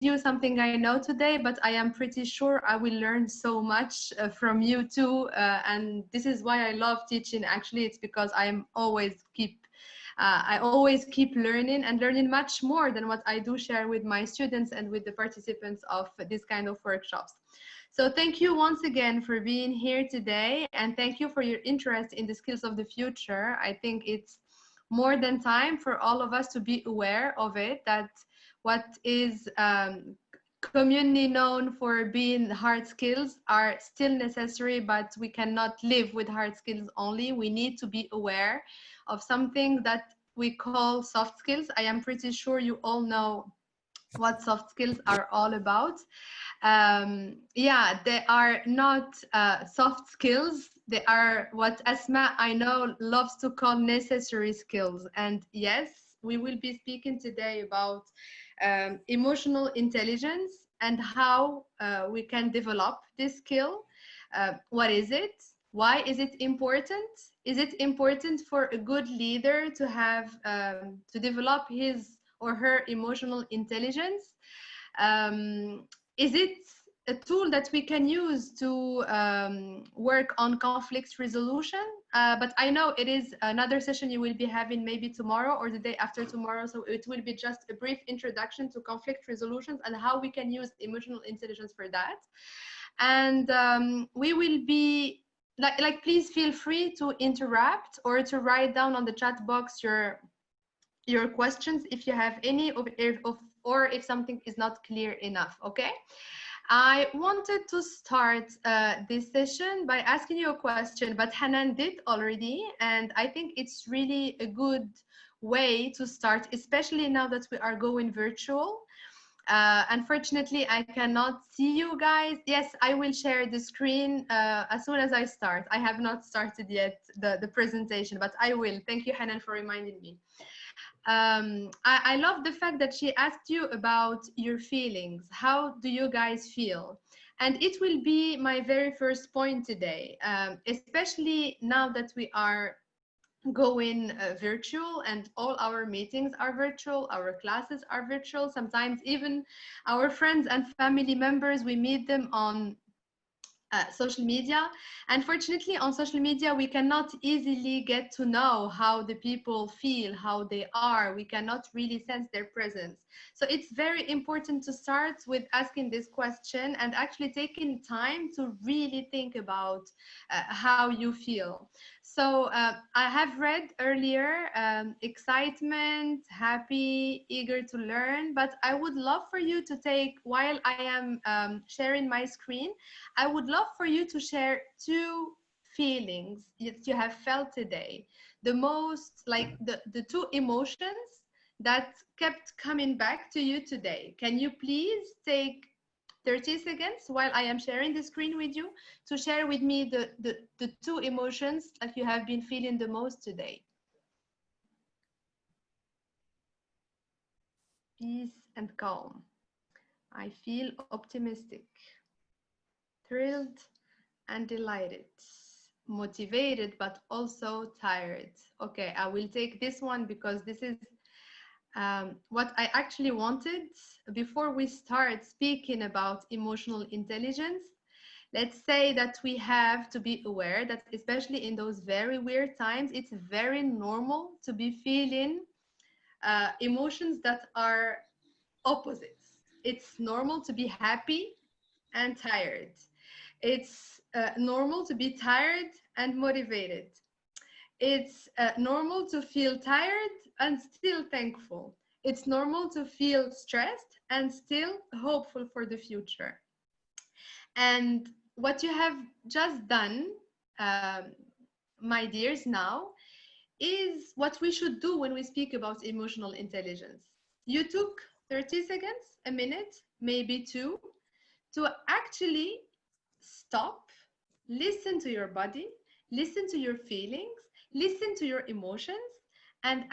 you something I know today, but I am pretty sure I will learn so much from you too. And this is why I love teaching. Actually, it's because I always keep learning and learning much more than what I do share with my students and with the participants of this kind of workshops. So thank you once again for being here today, and thank you for your interest in the skills of the future. I think it's more than time for all of us to be aware of it, that what is commonly known for being hard skills are still necessary, but we cannot live with hard skills only. We need to be aware of something that we call soft skills. I am pretty sure you all know what soft skills are all about. Yeah, they are not soft skills. They are what Asma, I know, loves to call necessary skills. And yes, we will be speaking today about emotional intelligence and how we can develop this skill. What is it? Why is it important? Is it important for a good leader to have to develop his or her emotional intelligence? Is it a tool that we can use to work on conflict resolution? But I know it is another session you will be having maybe tomorrow or the day after tomorrow. So it will be just a brief introduction to conflict resolutions and how we can use emotional intelligence for that. And we will be like, please feel free to interrupt or to write down on the chat box your questions if you have any, or if something is not clear enough. Okay, I wanted to start this session by asking you a question, but Hanan did already, and I think it's really a good way to start, especially now that we are going virtual. Unfortunately, I cannot see you guys. Yes, I will share the screen as soon as I start. I have not started yet the presentation, but I will. Thank you, Hanan, for reminding me. I love the fact that she asked you about your feelings. How do you guys feel? And it will be my very first point today, especially now that we are going virtual and all our meetings are virtual, our classes are virtual. Sometimes even our friends and family members, we meet them on social media. Unfortunately, on social media, we cannot easily get to know how the people feel, how they are. We cannot really sense their presence. So it's very important to start with asking this question and actually taking time to really think about how you feel. So I have read earlier excitement, happy, eager to learn, but I would love for you to take, while I am sharing my screen, I would love for you to share two feelings that you have felt today. The most, like the two emotions that kept coming back to you today. Can you please take 30 seconds while I am sharing the screen with you to share with me the two emotions that you have been feeling the most today? Peace and calm. I feel optimistic, thrilled and delighted, motivated, but also tired. Okay, I will take this one because this is what I actually wanted. Before we start speaking about emotional intelligence, let's say that we have to be aware that especially in those very weird times, it's very normal to be feeling emotions that are opposites. It's normal to be happy and tired. It's normal to be tired and motivated. It's normal to feel tired and still thankful. It's normal to feel stressed and still hopeful for the future. And what you have just done, um, my dears, now is what we should do when we speak about emotional intelligence. You took 30 seconds, a minute, maybe two, to actually stop, listen to your body, listen to your feelings, listen to your emotions, and